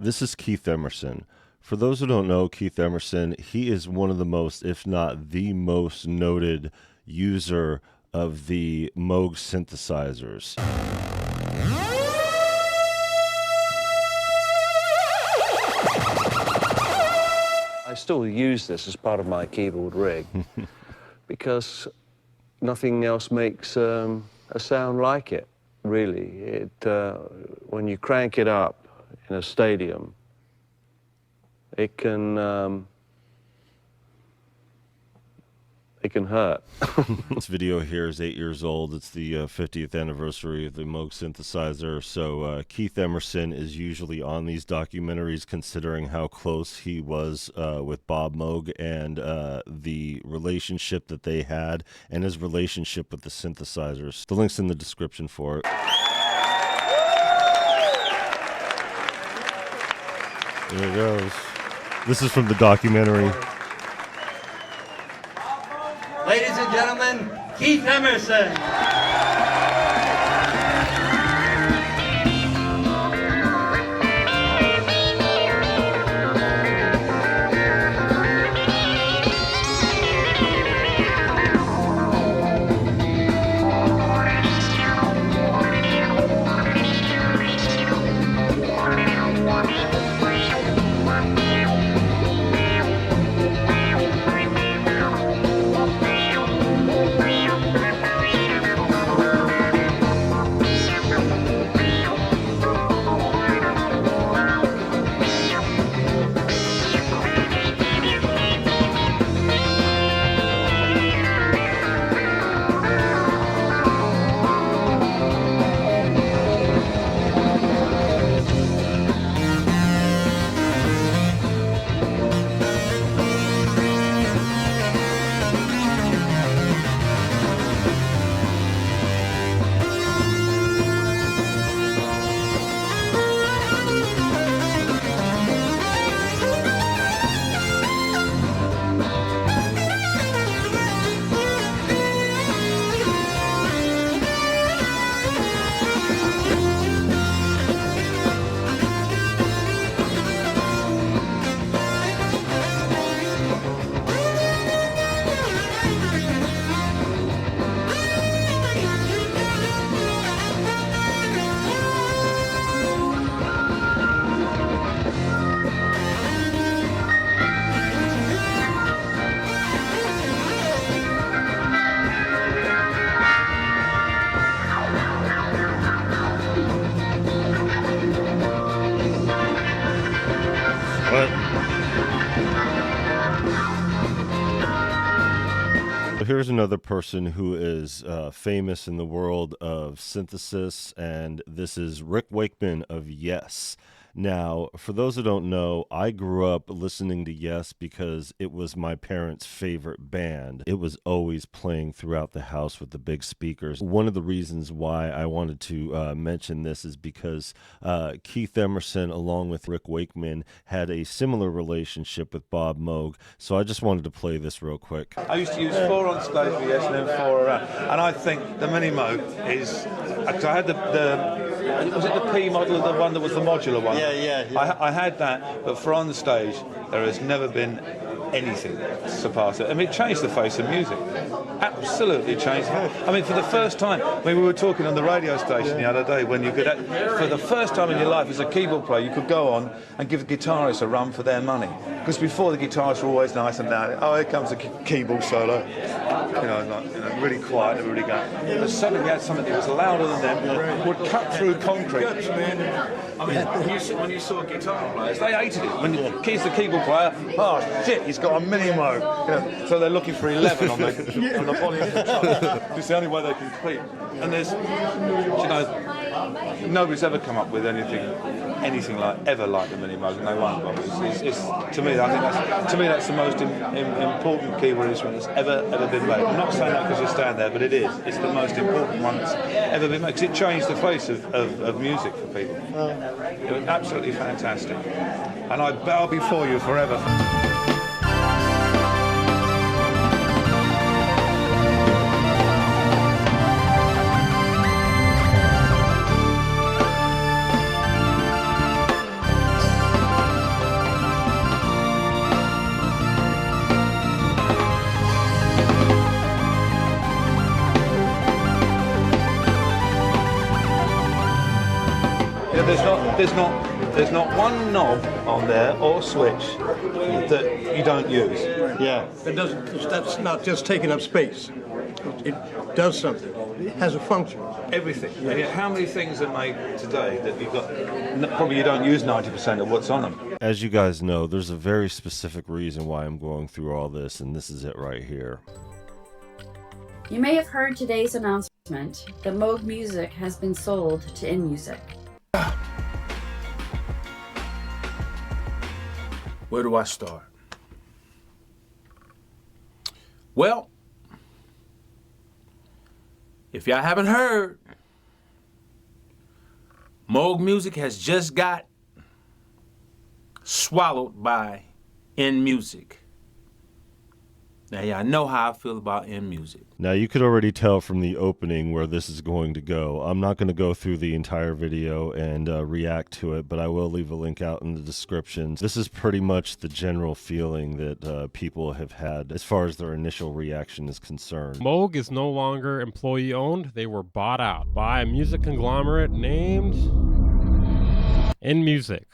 This is Keith Emerson. For those who don't know Keith Emerson, he is one of the most, if not the most noted user of the Moog synthesizers. I still use this as part of my keyboard rig because nothing else makes a sound like it, really. When you crank it up in a stadium, it can hurt. This video here is 8 years old. It's the 50th anniversary of the Moog synthesizer. So Keith Emerson is usually on these documentaries, considering how close he was with Bob Moog and the relationship that they had and his relationship with the synthesizers. The link's in the description for it. There it goes. This is from the documentary. Ladies and gentlemen, Keith Emerson. Here's another person who is famous in the world of synthesis, and this is Rick Wakeman of Yes. Now, for those who don't know, I grew up listening to Yes because it was my parents' favorite band. It was always playing throughout the house with the big speakers. One of the reasons why I wanted to mention this is because Keith Emerson, along with Rick Wakeman, had a similar relationship with Bob Moog. So I just wanted to play this real quick. I used to use 4 on stage for Yes and then 4 around. And I think the Mini Moog is... Because I had was it the P model, the one that was the modular one? Yeah. I had that, but for on the stage, there has never been anything to surpass it. I mean, it changed the face of music. Absolutely changed. I mean, for the first time, we were talking on the radio station the other day, when you could, for the first time in your life as a keyboard player, you could go on and give the guitarists a run for their money. Because before, the guitarists were always nice and loud. Oh, here comes the keyboard solo. Really quiet, everybody going. But suddenly we had something that was louder than them, would cut through concrete. I mean, when you saw guitar players, they hated it. When Keith's the keyboard player, oh shit, he's got a Mini Moog. So they're looking for 11 on the volume control. It's the only way they can compete. And there's, nobody's ever come up with anything like the Mini Moog, and they won't. It's to me, that's the most important keyboard instrument that's ever been made. I'm not saying that because you stand there, but it is. It's the most important one that's ever been made, because it changed the face of music for people. It was absolutely fantastic. And I bow before you forever. There's not one knob on there or switch that you don't use. Yeah. That's not just taking up space. It does something. It has a function. Everything. Yeah. Yeah. How many things are made today that you've got? Probably you don't use 90% of what's on them. As you guys know, there's a very specific reason why I'm going through all this, and this is it right here. You may have heard today's announcement that Moog Music has been sold to Inmusic. Where do I start? Well, if y'all haven't heard, Moog Music has just got swallowed by Inmusic. Now, y'all know how I feel about Inmusic. Now, you could already tell from the opening where this is going to go. I'm not going to go through the entire video and react to it, but I will leave a link out in the description. This is pretty much the general feeling that people have had as far as their initial reaction is concerned. Moog is no longer employee-owned. They were bought out by a music conglomerate named Inmusic.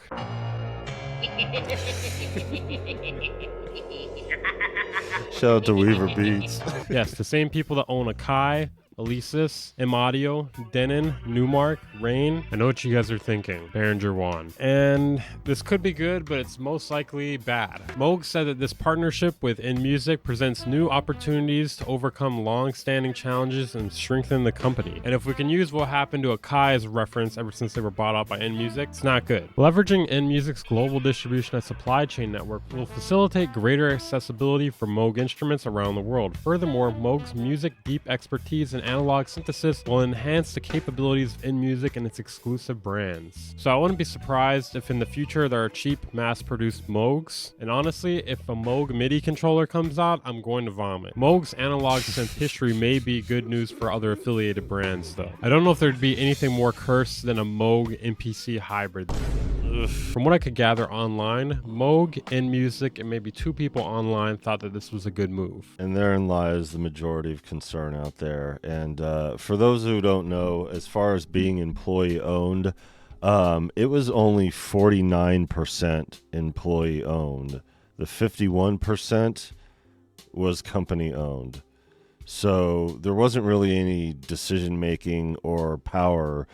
Shout out to Weaver Beats. Yes, the same people that own Akai, Alesis, M-Audio, Denon, Newmark, Rain. I know what you guys are thinking. Behringer One. And this could be good, but it's most likely bad. Moog said that this partnership with Inmusic presents new opportunities to overcome long-standing challenges and strengthen the company. And if we can use what happened to Akai as a reference ever since they were bought out by Inmusic, it's not good. Leveraging Inmusic's global distribution and supply chain network will facilitate greater accessibility for Moog instruments around the world. Furthermore, Moog's music deep expertise in analog synthesis will enhance the capabilities of Inmusic and its exclusive brands. So I wouldn't be surprised if in the future there are cheap mass-produced Moogs, and honestly, if a Moog MIDI controller comes out, I'm going to vomit. Moog's analog synth history may be good news for other affiliated brands though. I don't know if there'd be anything more cursed than a Moog MPC hybrid. Ugh. From what I could gather online, Moog, Inmusic, and maybe 2 people online thought that this was a good move. And therein lies the majority of concern out there. And for those who don't know, as far as being employee owned, it was only 49% employee owned. The 51% was company owned. So there wasn't really any decision making or power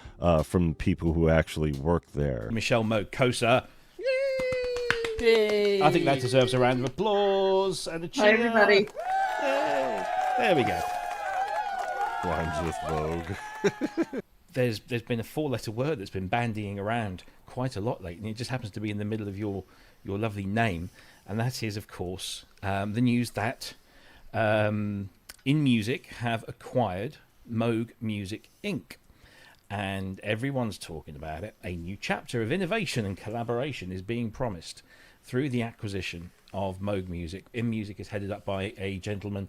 from people who actually worked there. Michelle Moog-Kosa. Yay! I think that deserves a round of applause and a cheer. Hi, everybody. Yay. There we go. Rhymes with Moog. There's been a 4-letter word that's been bandying around quite a lot lately. It just happens to be in the middle of your lovely name, and that is, of course, the news that Inmusic have acquired Moog Music Inc. And everyone's talking about it. A new chapter of innovation and collaboration is being promised through the acquisition of Moog Music. Inmusic is headed up by a gentleman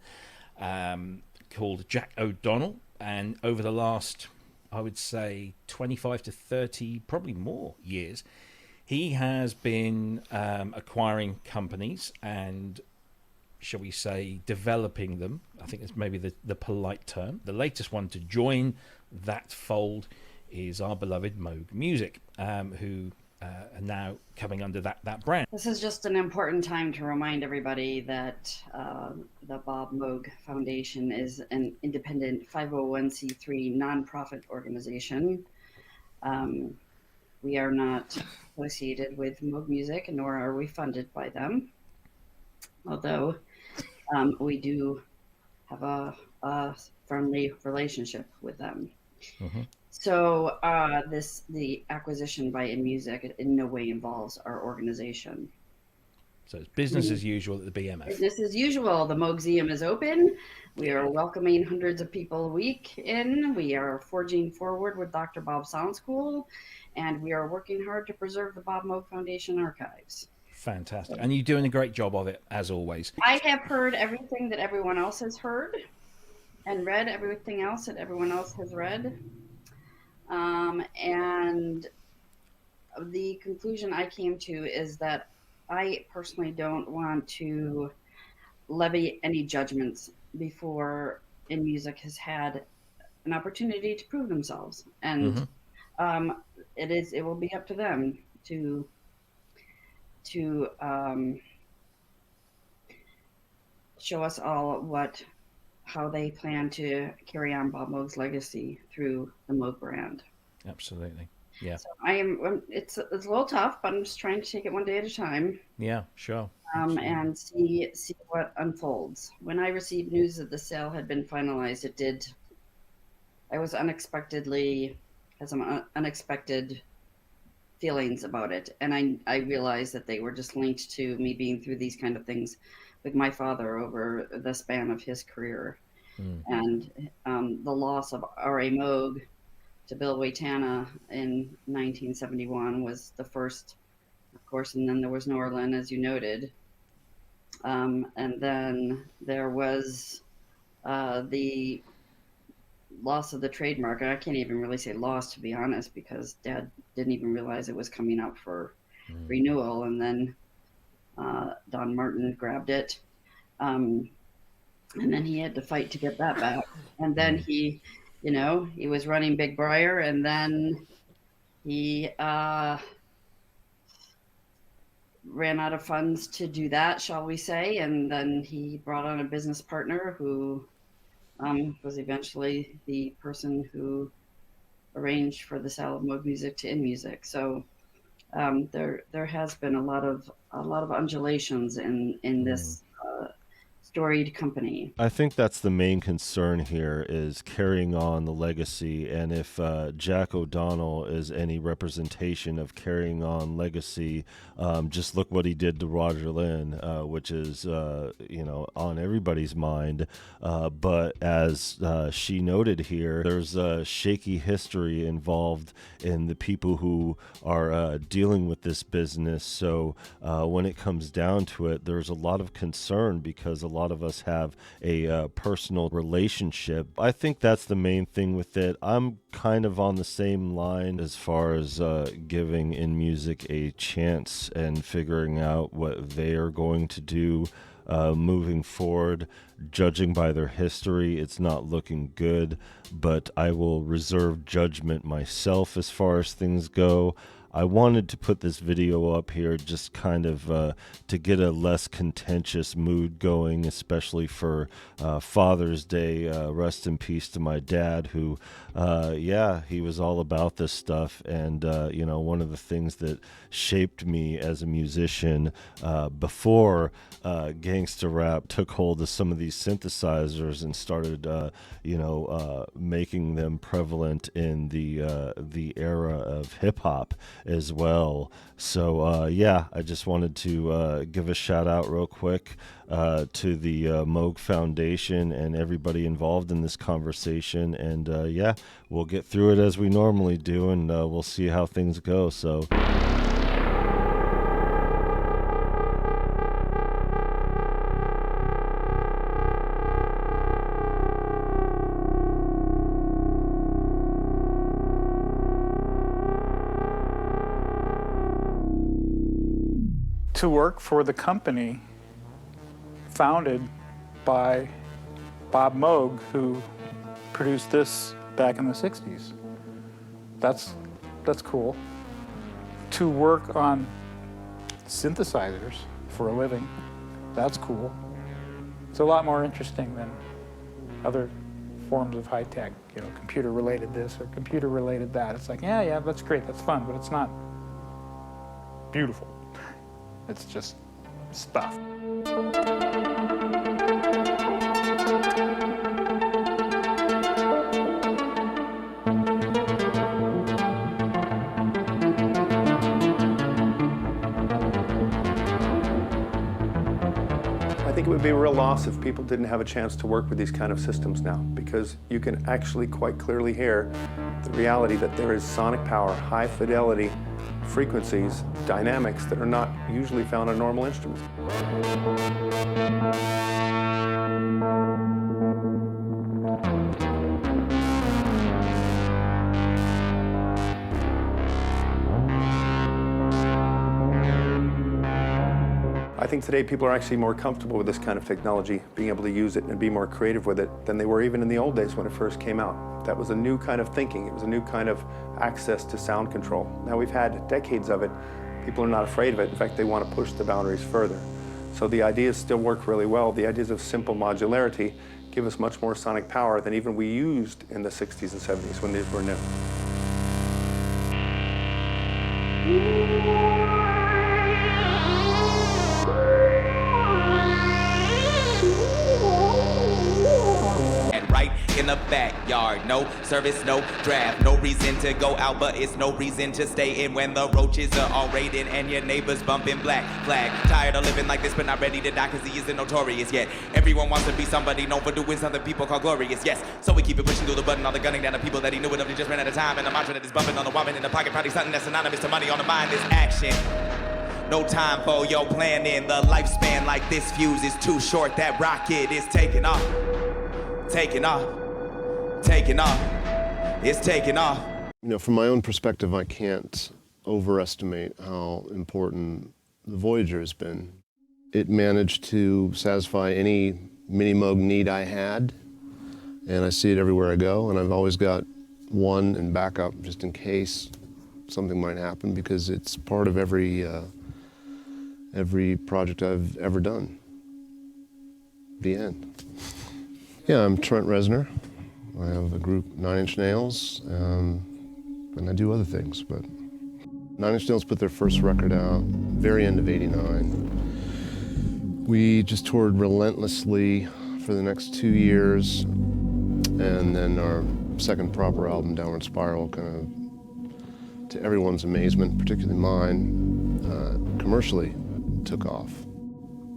called Jack O'Donnell, and over the last, I would say, 25 to 30, probably more years, he has been acquiring companies and, shall we say, developing them. I think that's maybe the polite term. The latest one to join that fold is our beloved Moog Music, who are now coming under that brand. This is just an important time to remind everybody that the Bob Moog Foundation is an independent 501c3 nonprofit organization. We are not associated with Moog Music, nor are we funded by them, although we do have a friendly relationship with them. Mm-hmm. So the acquisition by Inmusic in no way involves our organization. So it's business as usual at the BMF. Business as usual. The Moogseum is open. We are welcoming hundreds of people a week in. We are forging forward with Dr. Bob Sound School, and we are working hard to preserve the Bob Moog Foundation archives. Fantastic. And you're doing a great job of it, as always. I have heard everything that everyone else has heard and read everything else that everyone else has read. And the conclusion I came to is that I personally don't want to levy any judgments before Inmusic has had an opportunity to prove themselves. And It will be up to them to show us all how they plan to carry on Bob Moog's legacy through the Moog brand. Absolutely. Yeah. So it's a little tough, but I'm just trying to take it one day at a time. Yeah, sure. And see what unfolds. When I received news that the sale had been finalized, I was had some unexpected feelings about it. And I realized that they were just linked to me being through these kind of things with my father over the span of his career. And the loss of R.A. Moog to Bill Waitana in 1971 was the first, of course, and then there was Norlin, as you noted. And then there was the loss of the trademark. I can't even really say loss, to be honest, because Dad didn't even realize it was coming up for renewal. And then Don Martin grabbed it. And then he had to fight to get that back. And then he was running Big Briar, and then he ran out of funds to do that, shall we say. And then he brought on a business partner who was eventually the person who arranged for the sale of Moog music to Inmusic. So there has been a lot of undulations in this storied company. I think that's the main concern here, is carrying on the legacy. And if Jack O'Donnell is any representation of carrying on legacy, just look what he did to Roger Lynn, which is on everybody's mind. But as she noted here, there's a shaky history involved in the people who are dealing with this business. So when it comes down to it, there's a lot of concern because a lot of us have a personal relationship. I think that's the main thing with it. I'm kind of on the same line as far as giving Inmusic a chance and figuring out what they are going to do moving forward. Judging by their history, it's not looking good, but I will reserve judgment myself as far as things go. I wanted to put this video up here just kind of to get a less contentious mood going, especially for Father's Day. Rest in peace to my dad, who, he was all about this stuff. And, one of the things that shaped me as a musician before gangster rap took hold of some of these synthesizers and started, making them prevalent in the era of hip hop as well. So I just wanted to give a shout out real quick to the Moog Foundation and everybody involved in this conversation. And we'll get through it as we normally do, and we'll see how things go. So to work for the company founded by Bob Moog, who produced this back in the 60s. That's cool. To work on synthesizers for a living, that's cool. It's a lot more interesting than other forms of high tech, computer related this or computer related that. It's like, yeah, that's great, that's fun, but it's not beautiful. It's just stuff. I think it would be a real loss if people didn't have a chance to work with these kind of systems now, because you can actually quite clearly hear the reality that there is sonic power, high fidelity frequencies, dynamics that are not usually found on normal instruments. I think today people are actually more comfortable with this kind of technology, being able to use it and be more creative with it than they were even in the old days when it first came out. That was a new kind of thinking. It was a new kind of access to sound control. Now we've had decades of it. People are not afraid of it. In fact, they want to push the boundaries further. So the ideas still work really well. The ideas of simple modularity give us much more sonic power than even we used in the 60s and 70s when these were new. In the backyard, no service, no draft, no reason to go out, but it's no reason to stay in when the roaches are all raiding and your neighbors bumping black flag. Tired of living like this, but not ready to die, cause he isn't notorious yet. Everyone wants to be somebody known for doing something people call glorious, yes. So we keep it pushing through the button, all the gunning down the people that he knew it of, he just ran out of time, and the mantra that is bumping on the woman in the pocket, probably something that's synonymous to money on the mind is action. No time for your planning, the lifespan like this fuse is too short, that rocket is taking off, taking off. Taking off. It's taking off. You know, from my own perspective, I can't overestimate how important the Voyager has been. It managed to satisfy any Mini Moog need I had, and I see it everywhere I go, and I've always got one in backup just in case something might happen, because it's part of every project I've ever done. The end. Yeah, I'm Trent Reznor. I have a group, 9 Inch Nails, and I do other things, but 9 Inch Nails put their first record out very end of '89. We just toured relentlessly for the next 2 years, and then our second proper album, Downward Spiral, kind of, to everyone's amazement, particularly mine, commercially took off.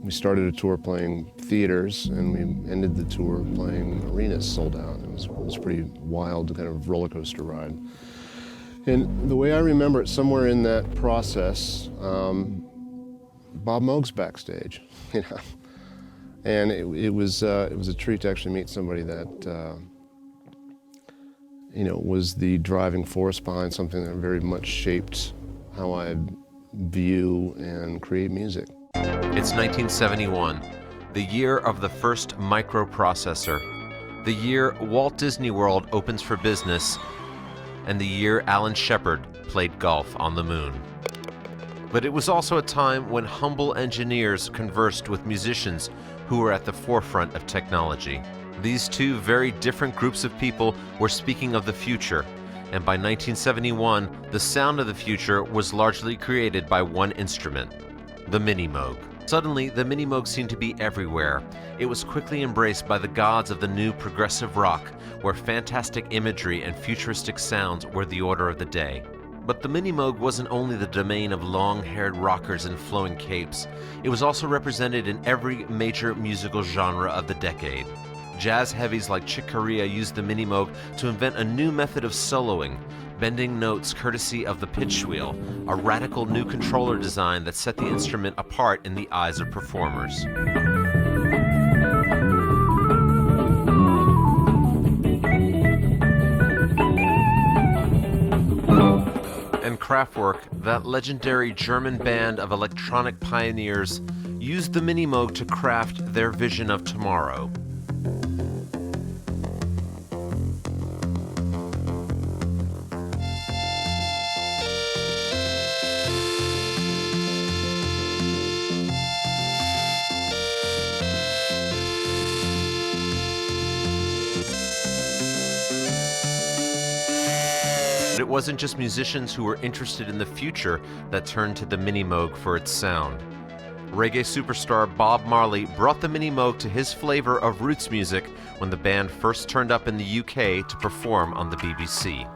We started a tour playing theaters, and we ended the tour playing arenas sold out. It was pretty wild, kind of roller coaster ride. And the way I remember it, somewhere in that process, Bob Moog's backstage, you know, and it was a treat to actually meet somebody that you know, was the driving force behind something that very much shaped how I view and create music. It's 1971, the year of the first microprocessor, the year Walt Disney World opens for business, and the year Alan Shepard played golf on the moon. But it was also a time when humble engineers conversed with musicians who were at the forefront of technology. These two very different groups of people were speaking of the future, and by 1971, the sound of the future was largely created by one instrument, the Mini Moog. Suddenly, the Mini Moog seemed to be everywhere. It was quickly embraced by the gods of the new progressive rock, where fantastic imagery and futuristic sounds were the order of the day. But the Mini Moog wasn't only the domain of long-haired rockers in flowing capes. It was also represented in every major musical genre of the decade. Jazz heavies like Chick Corea used the Mini Moog to invent a new method of soloing, bending notes courtesy of the pitch wheel, a radical new controller design that set the instrument apart in the eyes of performers. And Kraftwerk, that legendary German band of electronic pioneers, used the Mini Moog to craft their vision of tomorrow. It wasn't just musicians who were interested in the future that turned to the Mini Moog for its sound. Reggae superstar Bob Marley brought the Mini Moog to his flavor of roots music when the band first turned up in the UK to perform on the BBC.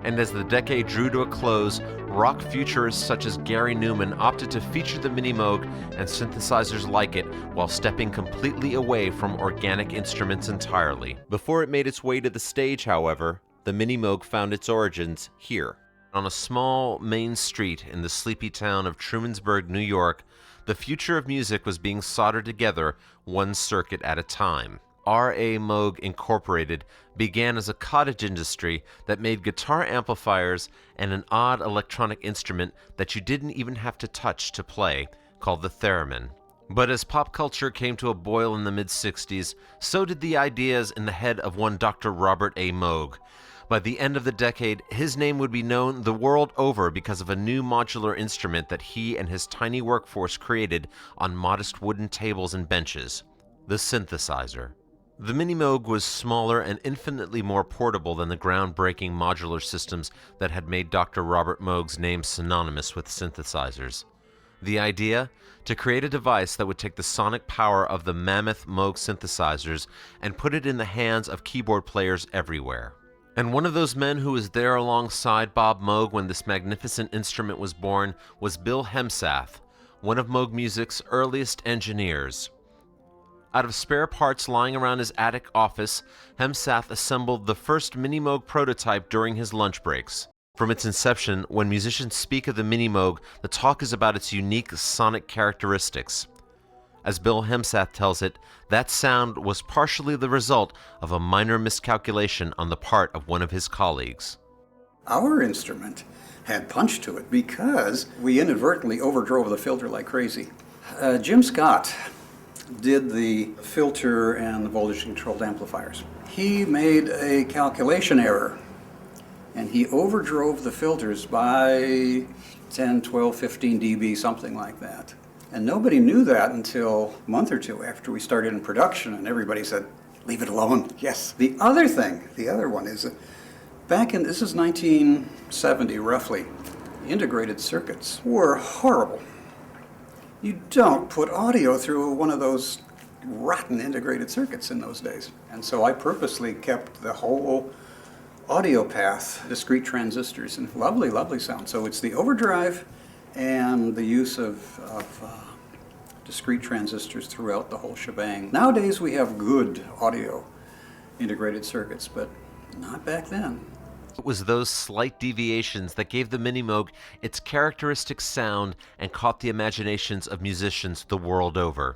And as the decade drew to a close, rock futurists such as Gary Newman opted to feature the Mini Moog and synthesizers like it while stepping completely away from organic instruments entirely. Before it made its way to the stage, however, the Mini Moog found its origins here. On a small main street in the sleepy town of Trumansburg, New York, the future of music was being soldered together one circuit at a time. R.A. Moog Incorporated began as a cottage industry that made guitar amplifiers and an odd electronic instrument that you didn't even have to touch to play, called the theremin. But as pop culture came to a boil in the mid-60s, so did the ideas in the head of one Dr. Robert A. Moog. By the end of the decade, his name would be known the world over because of a new modular instrument that he and his tiny workforce created on modest wooden tables and benches, the synthesizer. The Mini Moog was smaller and infinitely more portable than the groundbreaking modular systems that had made Dr. Robert Moog's name synonymous with synthesizers. The idea? To create a device that would take the sonic power of the mammoth Moog synthesizers and put it in the hands of keyboard players everywhere. And one of those men who was there alongside Bob Moog when this magnificent instrument was born was Bill Hemsath, one of Moog Music's earliest engineers. Out of spare parts lying around his attic office, Hemsath assembled the first Mini Moog prototype during his lunch breaks. From its inception, when musicians speak of the Mini Moog, the talk is about its unique sonic characteristics. As Bill Hemsath tells it, that sound was partially the result of a minor miscalculation on the part of one of his colleagues. Our instrument had punch to it because we inadvertently overdrove the filter like crazy. Jim Scott did the filter and the voltage-controlled amplifiers. He made a calculation error, and he overdrove the filters by 10, 12, 15 dB, something like that. And nobody knew that until a month or two after we started in production, and everybody said, leave it alone. Yes. The other one is, this is 1970 roughly, integrated circuits were horrible. You don't put audio through one of those rotten integrated circuits in those days. And so I purposely kept the whole audio path, discrete transistors, and lovely, lovely sound. So it's the overdrive and the use of discrete transistors throughout the whole shebang. Nowadays we have good audio integrated circuits, but not back then. It was those slight deviations that gave the Mini Moog its characteristic sound and caught the imaginations of musicians the world over.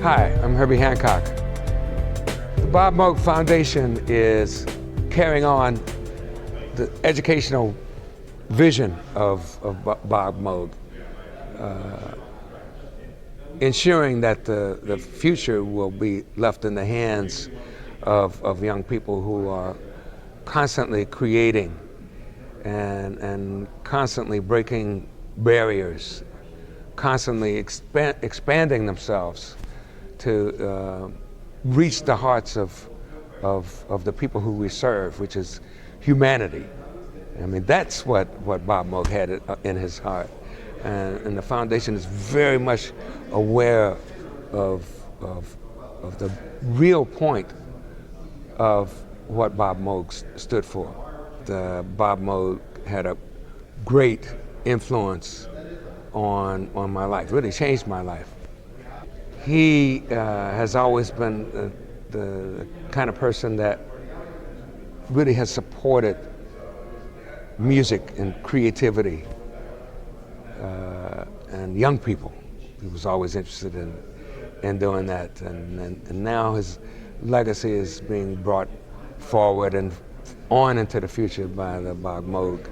Hi, I'm Herbie Hancock. The Bob Moog Foundation is carrying on the educational vision of Bob Moog, ensuring that the future will be left in the hands of young people who are constantly creating and constantly breaking barriers, constantly expanding themselves to reach the hearts of the people who we serve, which is humanity. I mean, that's what Bob Moog had in his heart. And the foundation is very much aware of of the real point of what Bob Moog stood for. Bob Moog had a great influence on my life, really changed my life. He has always been the kind of person that really has supported music and creativity and young people. He was always interested in doing that, and now his legacy is being brought forward and on into the future by the Bob Moog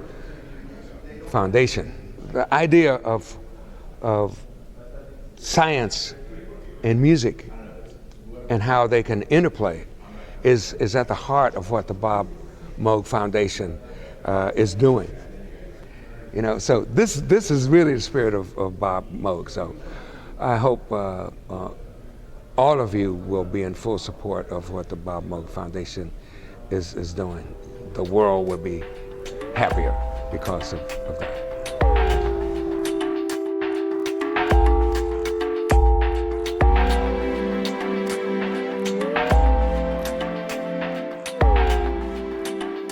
Foundation. The idea of science and music and how they can interplay is at the heart of what the Bob Moog Foundation is doing. You know, so this is really the spirit of Bob Moog. So I hope all of you will be in full support of what the Bob Moog Foundation is doing. The world will be happier because of that.